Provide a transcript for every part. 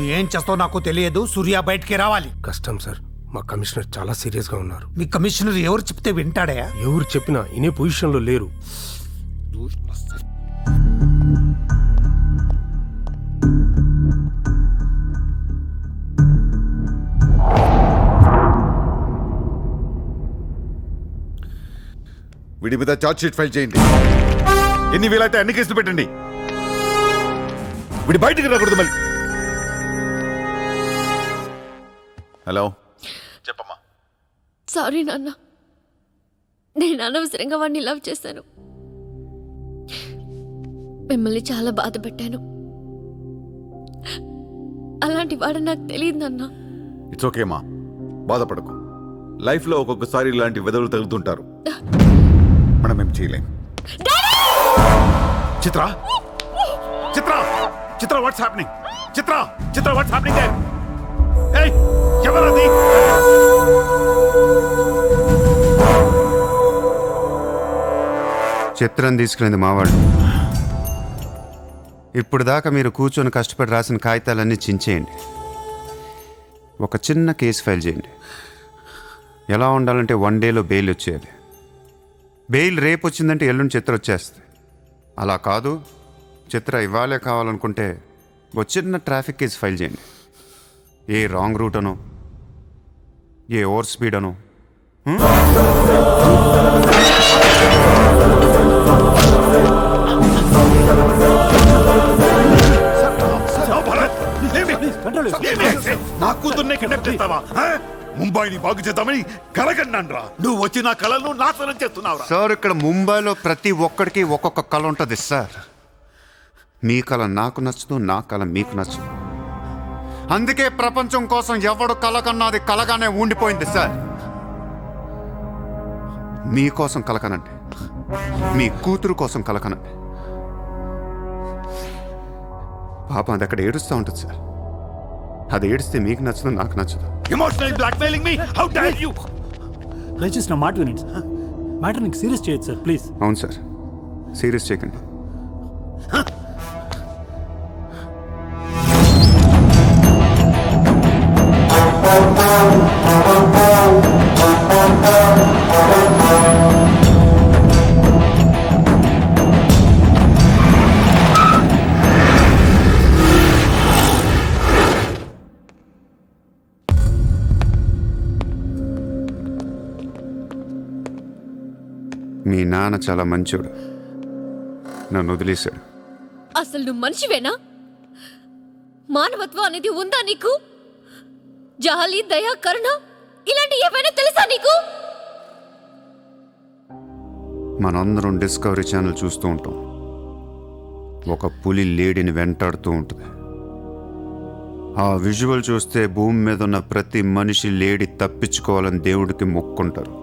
నువ్వు ఏం చేస్తావు నాకు తెలియదు. సూర్య బయటికి రావాలి. కష్టం సార్, మా కమిషనర్ చాలా సీరియస్గా ఉన్నారు. మీ కమిషనర్ ఎవరు చెప్తే వింటాడయా? ఎవరు చెప్పినా ఇనే పొజిషన్లో లేరు. వీడి మీద ఛార్జ్ షీట్ ఫైల్ చేయండి. ఎన్ని వీలైతే అన్ని కేసులు పెట్టండి. వీడి బయటికి రాకూడదు మళ్ళీ. హలో, చెప్పమ్మా. సారీ నాన్న, నేను అనవసరంగా వాడిని లవ్ చేశాను. మిమ్మల్ని చాలా బాధ పెట్టాను. అలాంటి వాడు నాకు తెలియదు నాన్న. ఇట్స్ ఓకే అమ్మా, బాధపడకు. లైఫ్లో ఒక్కొక్కసారి ఇలాంటి వెదవులు తగులుతుంటారు. మనం ఏం చేయలేం. Chitra Chitra Chitra what's happening? Chitra Chitra what's happening there? ఏయ్, ఎవరది? చిత్రం తీసుకునేది మావాళ్ళు. ఇప్పుడు దాకా మీరు కూర్చొని కష్టపడి రాసిన కాగితాలన్నీ చించేయండి. ఒక చిన్న కేసు ఫైల్ చేయండి. ఎలా ఉండాలంటే 1 డేలో బెయిల్ వచ్చేయాలి. బెయిల్ రేపు వచ్చిందంటే ఎల్లుండి చిత్ర వచ్చేస్తుంది. అలా కాదు, చిత్ర ఇవ్వాలే కావాలనుకుంటే ఒక చిన్న ట్రాఫిక్ కేసు ఫైల్ చేయండి. ఏ రాంగ్ రూట్ అనో, ఏ ఓవర్ స్పీడ్ అనో. నా కూతుర్నే కిడ్నాప్ చేస్తావా? ముంబైని బాగు చేద్దామని కలగన్నాన్రా. నువ్వు వచ్చి నా కళను నాశనం చేస్తున్నావు. సార్, ఇక్కడ ముంబైలో ప్రతి ఒక్కడికి ఒక్కొక్క కళ ఉంటుంది సార్. మీ కళ నాకు నచ్చదు, నా కళ మీకు నచ్చదు. అందుకే ప్రపంచం కోసం ఎవడు కళ కన్నా అది కలగానే ఉండిపోయింది సార్. మీకోసం కలకనండి, మీ కూతురు కోసం కలకనండి. పాపం అది అక్కడ ఏడుస్తూ ఉంటుంది సార్. అది ఏడిస్తే మీకు నచ్చదు, నాకు నచ్చదు. Emotional blackmailing me, how dare you? దయచేసి నా మాట వినండి సార్. మ్యాటర్ని సీరియస్ చేయొచ్చు సార్, ప్లీజ్. అవును సార్, సీరియస్ చేయకండి. మీ నాన్న చాలా మంచోడు, నన్ను వదిలేశాడు. అసలు నువ్వు మనిషివేనా? మానవత్వం అనేది ఉందా నీకు? జాలి, దయ, కరుణ ఇలాంటి ఏమైనా తెలుసా నీకు? మనందరం డిస్కవరీ ఛానల్ చూస్తూ ఉంటాం. ఒక పులి లేడీని వెంటాడుతూ ఉంటుంది. ఆ విజువల్ చూస్తే భూమి మీద ఉన్న ప్రతి మనిషి లేడీ తప్పించుకోవాలని దేవుడికి మొక్కుంటారు.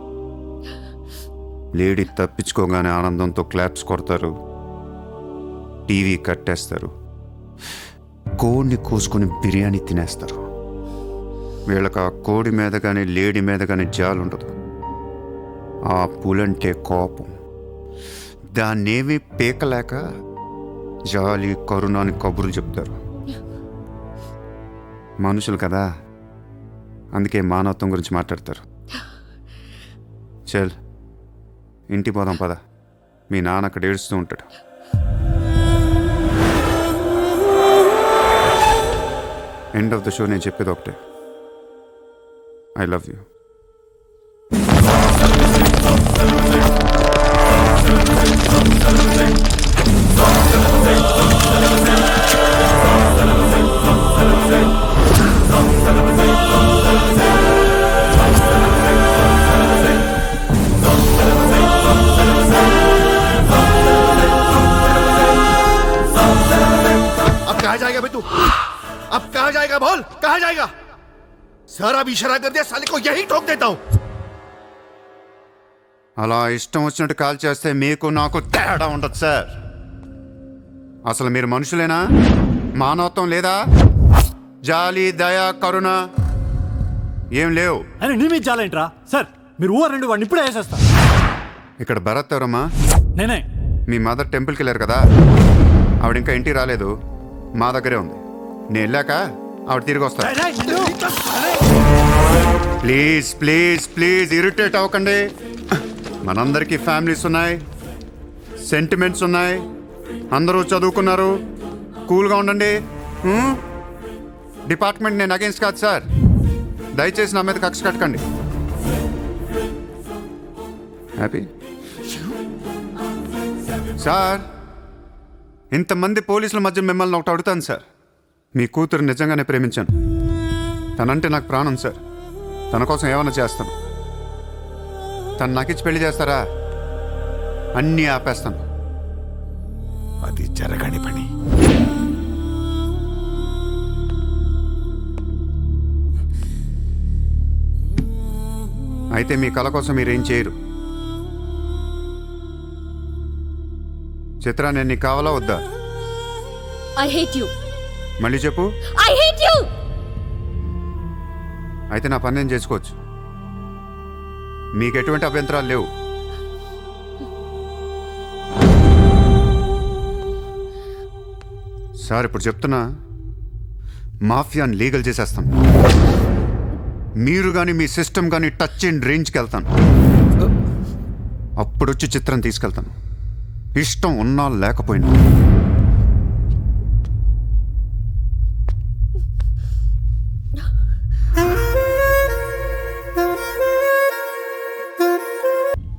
లేడీ తప్పించుకోగానే ఆనందంతో క్లాప్స్ కొడతారు, టీవీ కట్టేస్తారు, కోడిని కోసుకొని బిర్యానీ తినేస్తారు. వీళ్ళకి ఆ కోడి మీద కానీ లేడీ మీద కానీ జాలి ఉండదు. ఆ పులంటే కోపం. దాన్నేమీ పీకలేక జాలి, కరుణ అని కబుర్లు చెప్తారు. మనుషులు కదా, అందుకే మానవత్వం గురించి మాట్లాడతారు. చల్, ఇంటికి పోదాం పద. మీ నాన్న అక్కడ ఏడుస్తూ ఉంటాడు. ఎండ్ ఆఫ్ ద షో నేను చెప్పేది ఒకటే, ఐ లవ్ యూ. कहाँ जाएगा बे तू? अब कहाँ जाएगा बोल, कहाँ जाएगा? सारा भी इशारा कर दिया, साले को यही ठोक देता हूँ. అలా ఇష్టం వచ్చినట్టు కాల్ చేస్తే మీకు నాకు తేడా ఉండదు సార్. అసలు మీరు మనుషులేనా? మానవత్వం లేదా? జాలి, దయ, కరుణ ఏం లేవు. అని నీ మీద జాలేంట్రా సార్? మీరు ఊరు రెండు వాడిని ఇప్పుడే వేసేస్తా. ఇక్కడ భరత్ ఎవరమ్మా? నేనే. మీ మదర్ టెంపుల్కి వెళ్ళారు కదా, ఆవిడ ఇంకా ఇంటికి రాలేదు, మా దగ్గరే ఉంది. నేను వెళ్ళాక ఆవిడ తిరిగి వస్తారు. ప్లీజ్ ప్లీజ్ ప్లీజ్ ఇరిటేట్ అవ్వకండి. మనందరికీ ఫ్యామిలీస్ ఉన్నాయి, సెంటిమెంట్స్ ఉన్నాయి, అందరూ చదువుకున్నారు. కూల్గా ఉండండి. డిపార్ట్మెంట్ నేను అగేన్స్ట్ కాదు సార్. దయచేసి నా మీద కక్ష కట్టకండి. Happy sir. ఇంతమంది పోలీసుల మధ్య మిమ్మల్ని ఒకటి అడుగుతాను సార్. మీ కూతురు నిజంగానే ప్రేమించాను. తనంటే నాకు ప్రాణం సార్. తన కోసం ఏమైనా చేస్తాను. తను నాకిచ్చి పెళ్లి చేస్తారా? అన్నీ ఆపేస్తాను. అది జరగని పని. అయితే మీ కళ కోసం మీరేం చేయరు. చిత్ర, నేను నీకు కావాలా వద్దా? I hate you. మళ్ళీ చెప్పు. I hate you. అయితే నా పని నేను చేసుకోవచ్చు. మీకు ఎటువంటి అభ్యంతరాలు లేవు. సార్, ఇప్పుడు చెప్తున్నా, మాఫియాని లీగల్ చేసేస్తాను. మీరు కానీ మీ సిస్టమ్ కానీ టచ్ అండ్ రేంజ్కి వెళ్తాను. అప్పుడొచ్చి చిత్రం తీసుకెళ్తాను. ఇష్టం ఉన్నా లేకపోయినా.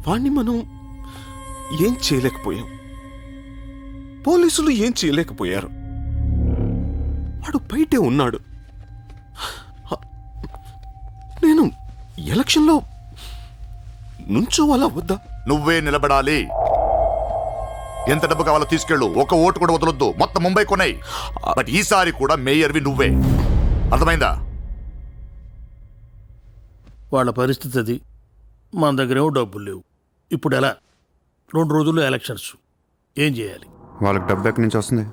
వాణ్ణి మనం ఏం చేయలేకపోయాం. పోలీసులు ఏం చేయలేకపోయారు. వాడు బయటే ఉన్నాడు. నేను ఎలక్షన్లో నుంచోవాలా వద్దా? నువ్వే నిలబడాలి. ఎంత డబ్బు కావాలో తీసుకెళ్ళు. ఒక ఓటు కూడా వదలొద్దు. మొత్తం ముంబై కొన్నాయి. బట్ ఈసారి కూడా మేయర్వి నువ్వే. అర్థమైందా? వాళ్ళ పరిస్థితి అది. మన దగ్గరేమో డబ్బులు లేవు. ఇప్పుడు ఎలా? 2 రోజుల్లో ఎలక్షన్స్. ఏం చేయాలి? వాళ్ళకి డబ్బు ఎక్కడి నుంచి వస్తుంది?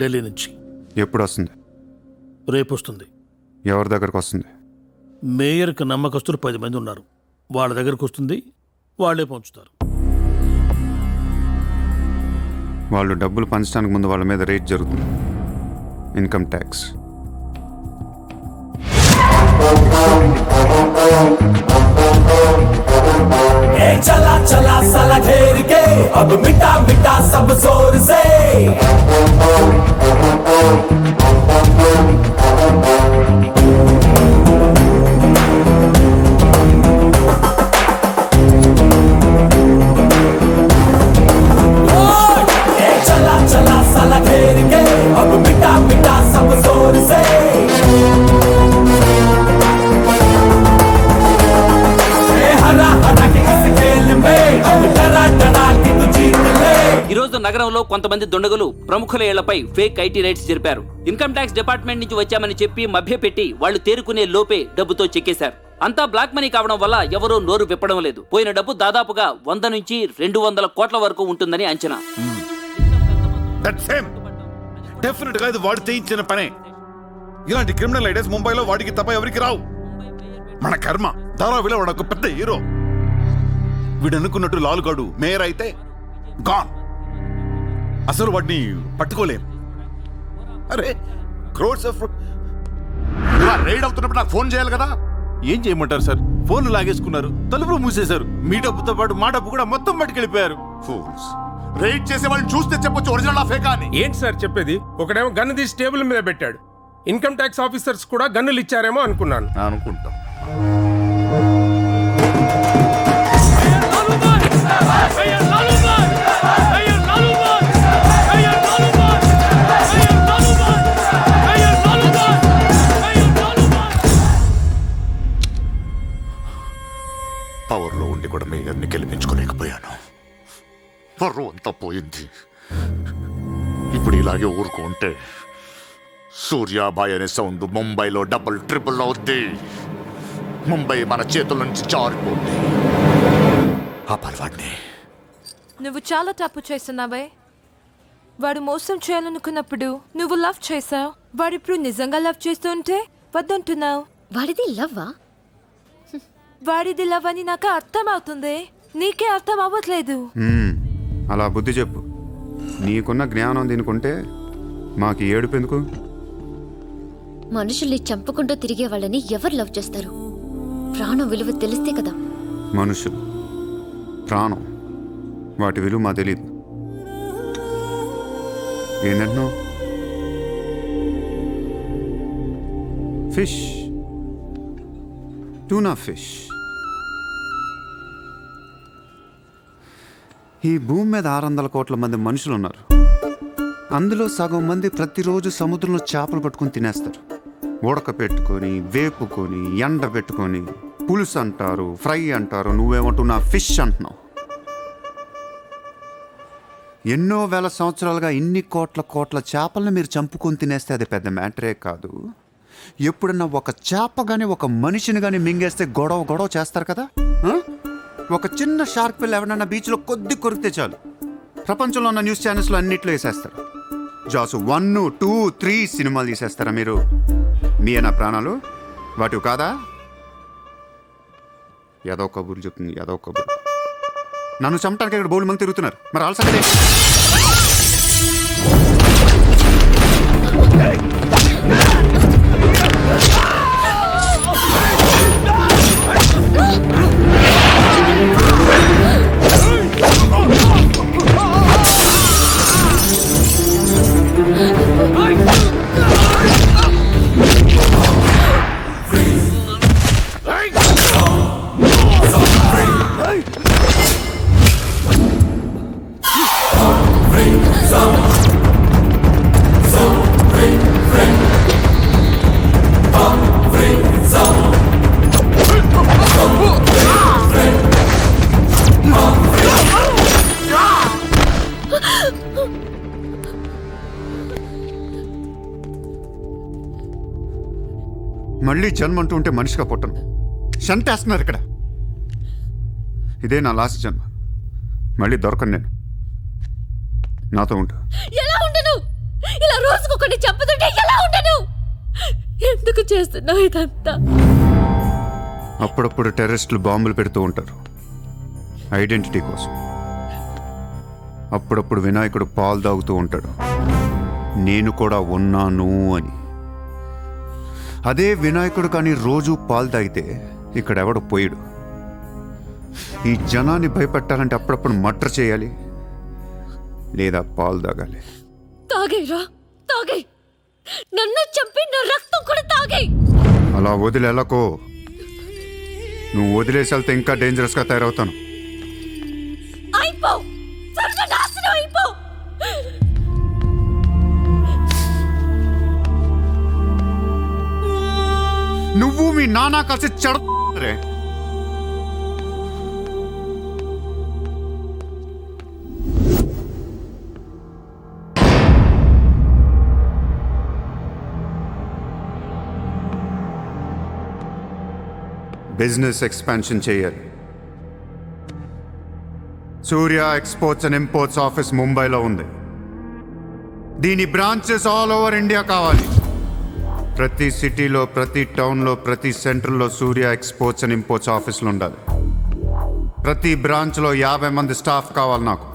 ఢిల్లీ నుంచి. ఎప్పుడు వస్తుంది? రేపు వస్తుంది. ఎవరి దగ్గరకు వస్తుంది? మేయర్కి నమ్మకస్తులు 10 మంది ఉన్నారు. వాళ్ళ దగ్గరకు వస్తుంది. వాళ్ళే పంచుతారు. వాళ్ళు డబ్బులు పంచడానికి ముందు వాళ్ళ మీద రేట్ జరుగుతుంది. Income tax. चला चला साला घेर के अब मिटा मिटा सब जोर से चला चला साला घेर के अब मिटा मिटा सब जोर से ఈరోజు నగరంలో కొంతమంది దుండగులు ప్రముఖుల ఇళ్లపై ఫేక్ ఐటీ రైట్స్ జరిపారు. ఇన్కమ్ ట్యాక్స్ డిపార్ట్మెంట్ నుంచి వచ్చామని చెప్పి మభ్యపెట్టి వాళ్లు తేరుకునే లోపే డబ్బుతో చెక్కేశారు. అంతా బ్లాక్ మనీ కావడం వల్ల ఎవరూ నోరు విప్పడం లేదు. పోయిన డబ్బు దాదాపుగా 100 నుంచి 200 కోట్ల వరకు ఉంటుందని అంచనా. డెఫినెట్ గా ఇది వాడు చేయించిన పనే. ఇలాంటి క్రిమినల్ ఐడియాస్ ముంబైలో వాడికి తప్ప ఎవరికి రావు. మన కర్మ. ధారావిలో వాడు ఒక పెద్ద హీరో. వీడు అనుకున్నట్టు లాలుగాడు మేయర్ అయితే గాన్. అసలు వాడిని పట్టుకోలేం. అరే క్రోడ్స్ ఆఫ్ రైడ్ అవుతున్నప్పుడు నాకు ఫోన్ చేయాలి కదా. ఏం చేయమంటారు సార్? ఫోన్లు లాగేసుకున్నారు, తలుపులు మూసేశారు. మీ డబ్బుతో పాటు మా డబ్బు కూడా మొత్తం పట్టుకెళ్ళిపోయారు. ఫూల్స్. రైడ్ చేసే వాళ్ళని చూస్తే చెప్పొచ్చు ఒరిజినల్ ఆ ఫేకా అని. ఏంటి సార్ చెప్పేది? ఒకడేమో గన్ను తీసి టేబుల్ మీద పెట్టాడు. ఇన్కమ్ ట్యాక్స్ ఆఫీసర్స్ కూడా గన్నులు ఇచ్చారేమో అనుకున్నాను. అనుకుంటా. పవర్లో ఉండి కూడా మేయర్ని గెలిపించుకోలేకపోయాను. పర్రు అంతా పోయింది. ఇప్పుడు ఇలాగే ఊరుకుంటే సూర్యాబాయ్ అనే సౌండ్ ముంబైలో డబుల్ ట్రిపుల్ అవుద్ది. ముంబై మన చేతుల నుంచి జారిపోద్ది. ఆ పర్వాడిని. నువ్వు చాలా తప్పు చేస్తున్నావే. వాడు మోసం చేయాలనుకున్నప్పుడు నువ్వు లవ్ చేసావు. వాడిప్పుడు నిజంగా లవ్ చేస్తుంటే వద్దంటున్నావు. వాడిది లవ్వా? వాడిది లవ్ అని నాకు అర్థం అవుతుంది. నీకే అర్థం అవ్వట్లేదు. అలా బుద్ధి చెప్పు. నీకున్న జ్ఞానం దీనికుంటే మాకు ఏడుపు ఎందుకు? మనుషుల్ని చంపుకుంటూ తిరిగే వాళ్ళని ఎవరు లవ్ చేస్తారు? ప్రాణం విలువ తెలిస్తే కదా. మనుషులు, ప్రాణం, వాటి విలువ మా తెలీదు. ఏంటంటున్నావు? Fish, tuna fish. ఈ భూమి మీద 600 కోట్ల మంది మనుషులు ఉన్నారు. అందులో సగం మంది ప్రతిరోజు సముద్రంలో చేపలు పట్టుకొని తినేస్తారు. ఉడక పెట్టుకొని, వేపుకొని, ఎండ పెట్టుకొని, పులుసు అంటారు, ఫ్రై అంటారు. నువ్వేమంటున్నా ఫిష్ అంటున్నావు. ఎన్నో వేల సంవత్సరాలుగా ఇన్ని కోట్ల చేపలను మీరు చంపుకొని తినేస్తే అది పెద్ద మ్యాటరే కాదు. ఎప్పుడన్నా ఒక చేప కానీ ఒక మనిషిని కానీ మింగేస్తే గొడవ చేస్తారు కదా. ఒక చిన్న షార్క్ పిల్ల ఎవరన్నా బీచ్లో కొద్ది కొరికితే చాలు, ప్రపంచంలో ఉన్న న్యూస్ ఛానల్స్లో అన్నిట్లో వేసేస్తారు. జాసు 1, 2, 3 సినిమాలు తీసేస్తారా మీరు? మీ నా ప్రాణాలు వాటివి కాదా? ఏదో కబుర్లు చెప్తుంది, ఏదో కబుర్లు. నన్ను చంపడానికి ఇక్కడ బోల్డ్ మంది తిరుగుతున్నారు. మరి ఆల్సంటే మళ్ళీ జన్మ అంటూ ఉంటే మనిషిగా పుట్టను. చంపేస్తున్నారు ఇక్కడ. ఇదే నా లాస్ట్ జన్మ. మళ్ళీ దొరకను నేను. నాతో ఉంటు. ఎలా ఉండను? ఇలా రోజుకొకటి చంపుతుంటే ఎలా ఉండను? ఎందుకు చేస్తున్నావు ఇదంతా? అప్పుడప్పుడు టెర్రరిస్టులు బాంబులు పెడుతూ ఉంటారు ఐడెంటిటీ కోసం. అప్పుడప్పుడు వినాయకుడు పాలు తాగుతూ ఉంటాడు, నేను కూడా ఉన్నాను అని. అదే వినాయకుడు కానీ రోజు పాలు తాగితే ఇక్కడెవడు పోయాడు. ఈ జనాన్ని భయపెట్టాలంటే అప్పుడప్పుడు మర్డర్ చేయాలి, లేదా పాలు తాగాలి. తాగేరా, తాగే. నన్ను చంపి నా రక్తం కూడా తాగే. అలా వదిలేలకో. నువ్వు వదిలేసి వెళ్తే ఇంకా డేంజరస్గా తయారవుతాను. అయిపో, సర్వనాశనం అయిపో. నువ్వు మీ నాన్న కలిసి చెడరే. బిజినెస్ ఎక్స్పాన్షన్ చేయాలి. సూర్య ఎక్స్పోర్ట్స్ అండ్ ఇంపోర్ట్స్ ఆఫీస్ ముంబైలో ఉంది. దీని బ్రాంచెస్ ఆల్ ఓవర్ ఇండియా కావాలి. ప్రతి సిటీలో, ప్రతి టౌన్లో, ప్రతి సెంటర్లో సూర్య ఎక్స్పోర్ట్స్ అండ్ ఇంపోర్ట్స్ ఆఫీసులు ఉండాలి. ప్రతి బ్రాంచ్లో 50 మంది స్టాఫ్ కావాలి నాకు.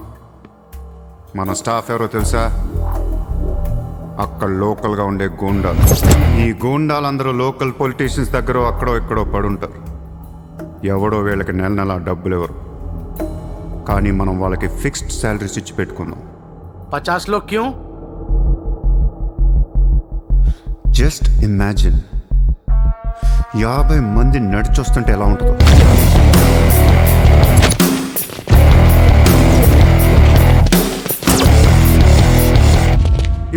మన స్టాఫ్ ఎవరో తెలుసా? అక్కడ లోకల్గా ఉండే గూండాలు. ఈ గూండాలందరూ లోకల్ పొలిటీషియన్స్ దగ్గర అక్కడో ఇక్కడో పడుంటారు. ఎవడో వీళ్ళకి నెల డబ్బులు ఎవరు, కానీ మనం వాళ్ళకి ఫిక్స్డ్ శాలరీస్ ఇచ్చి పెట్టుకుందాం. 50 लोग क्यों? జస్ట్ ఇమాజిన్ 50 మంది నడిచొస్తుంటే ఎలా ఉంటుందో.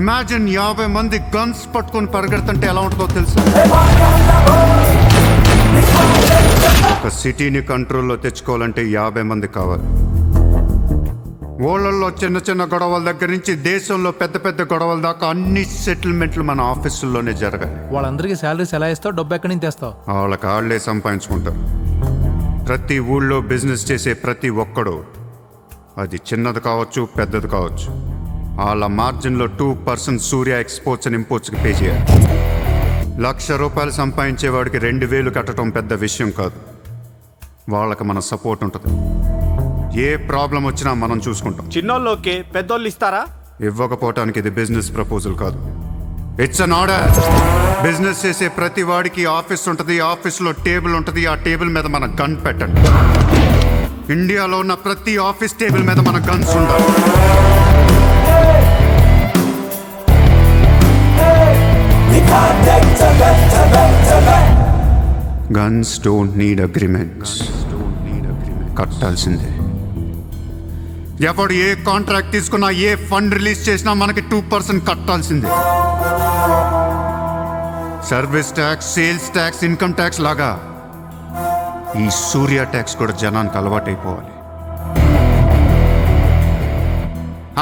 ఇమాజిన్ 50 మంది గన్స్ పట్టుకొని పరిగెడుతుంటే ఎలా ఉంటుందో తెలుసు. ఒక సిటీని కంట్రోల్లో తెచ్చుకోవాలంటే 50 మంది కావాలి. ఊళ్ళల్లో చిన్న చిన్న గొడవల దగ్గర నుంచి దేశంలో పెద్ద పెద్ద గొడవల దాకా అన్ని సెటిల్మెంట్లు మన ఆఫీసుల్లోనే జరగాలి. వాళ్ళందరికీ శాలరీస్ ఎలా ఇస్తావు? డబ్బు ఎక్కడి నుంచి తెస్తావు? వాళ్ళకి వాళ్ళే సంపాదించుకుంటారు. ప్రతి ఊళ్ళో బిజినెస్ చేసే ప్రతి ఒక్కడు, అది చిన్నది కావచ్చు పెద్దది కావచ్చు, వాళ్ళ మార్జిన్లో 2% సూర్య ఎక్స్పోర్ట్స్ అండ్ ఇంపోర్ట్స్కి పే చేయాలి. ₹1,00,000 సంపాదించేవాడికి 2,000 కట్టడం పెద్ద విషయం కాదు. వాళ్ళకి మన సపోర్ట్ ఉంటుంది. ఏ ప్రాబ్లం వచ్చినా మనం చూసుకుంటాం. చిన్నోళ్ళు ఓకే, పెద్దోళ్ళు ఇస్తారా? ఇవ్వకపోవటానికి ఇది బిజినెస్ ప్రపోజల్ కాదు. It's an order. బిజినెస్ చేసే ప్రతి వాడికి ఆఫీస్ ఉంటుంది, ఆఫీస్లో టేబుల్ ఉంటుంది. ఆ టేబుల్ మీద మన గన్ పెట్టండి. ఇండియాలో ఉన్న ప్రతి ఆఫీస్ టేబుల్ మీద మన గన్స్ ఉండాలి. Guns don't need agreements. కట్టాల్సిందే. ఎవడు ఏ కాంట్రాక్ట్ తీసుకున్నా, ఏ ఫండ్ రిలీజ్ చేసినా మనకి 2% కట్టాల్సిందే. Service tax, sales tax, income tax లాగా ఈ సూర్య ట్యాక్స్ కూడా జనానికి అలవాటైపోవాలి.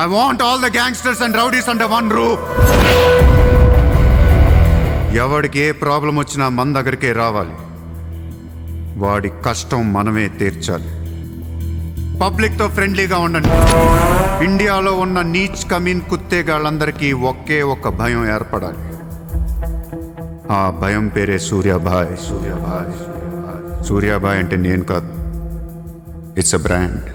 I want all the gangsters and rowdies under one roof. ఎవడికి ఏ ప్రాబ్లం వచ్చినా మన దగ్గరికే రావాలి. వాడి కష్టం మనమే తీర్చాలి. పబ్లిక్తో ఫ్రెండ్లీగా ఉండండి. ఇండియాలో ఉన్న నీచ్ కమీన్ కుత్తేగాళ్ళందరికీ ఒకే ఒక భయం ఏర్పడాలి. ఆ భయం పేరే సూర్యాభాయ్. సూర్యాభాయ్ సూర్యాభాయ్ అంటే నేను కాదు, ఇట్స్ అ బ్రాండ్.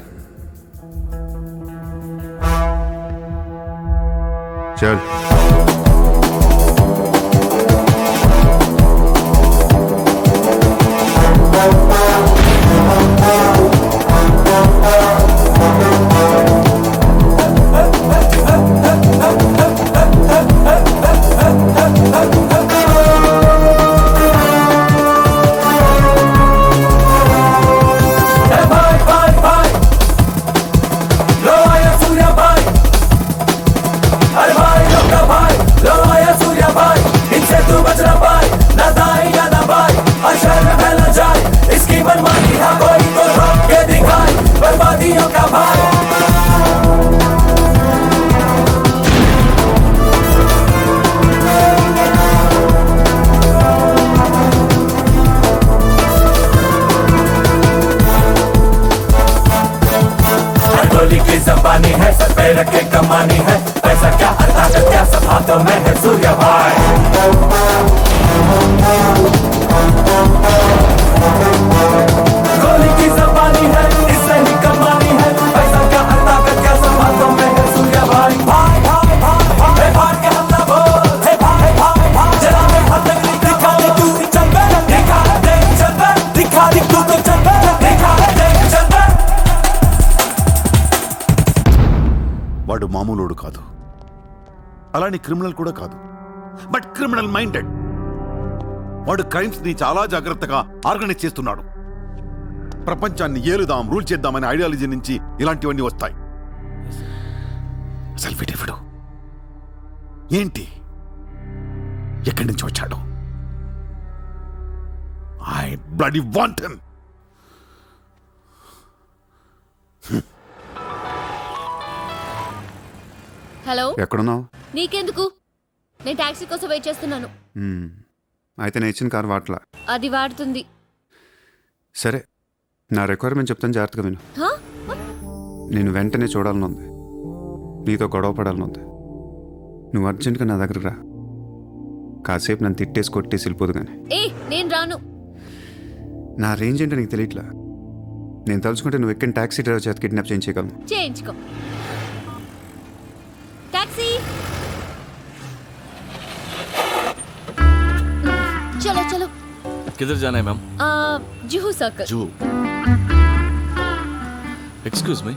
చల్. जबानी है, सर पे रखे कमानी है, पैसा क्या ताकत क्या सब हाथों में है सूर्या भाई. गोली की जबानी है, इससे ही कमानी है, पैसा क्या ताकत क्या सब हाथों में है सूर्या भाई. भाई भाई भाई भाई भाई के हमला बोल, हे भाई भाई भाई जरा मैं हाथ तक दिखा दे तू चल बे, दिखा दे चल बे, दिखा दे तू तो चल बे, दिखा दे चल बे. వాడు మామూలుడు కాదు, అలానే క్రిమినల్ కూడా కాదు, బట్ క్రిమినల్ మైండెడ్. వాడు క్రైమ్స్ ని చాలా జాగ్రత్తగా ఆర్గనైజ్ చేస్తున్నాడు. ప్రపంచాన్ని ఏలుదాం, రూల్ చేద్దామనే ఐడియాలజీ నుంచి ఇలాంటివన్నీ వస్తాయి. అసలు వీడెవడు, ఏంటి, ఎక్కడి నుంచి వచ్చాడు? I bloody want him. Hello, ఎక్కడున్నావు? నీకెందుకు? నేను టాక్సీ కోసం వెయిట్ చేస్తున్నాను. అయితే నేను ఇచ్చిన కారు వాట్లా. అది వాడుతుంది. సరే, నా రిక్వైర్మెంట్ చెప్తాను, జాగ్రత్తగా విను. హా? నేను వెంటనే చూడాలనుంది, నీతో గొడవ పడాలనుంది. నువ్వు అర్జెంటుగా నా దగ్గరకు రా. కాసేపు నన్ను తిట్టేసి కొట్టేసి వెళ్ళిపోదు కానీ. ఏ నేను రాను. నా రేంజ్ ఏంటో నీకు తెలియట్లా. నేను తలుచుకుంటే నువ్వు ఎక్కిన టాక్సీ డ్రైవర్ చేత కిడ్నాప్ చేయించగలను. చేయించుకో. टैक्सी चलो चलो. किधर जाना है ma'am? Juhu circle. Juhu. Excuse me.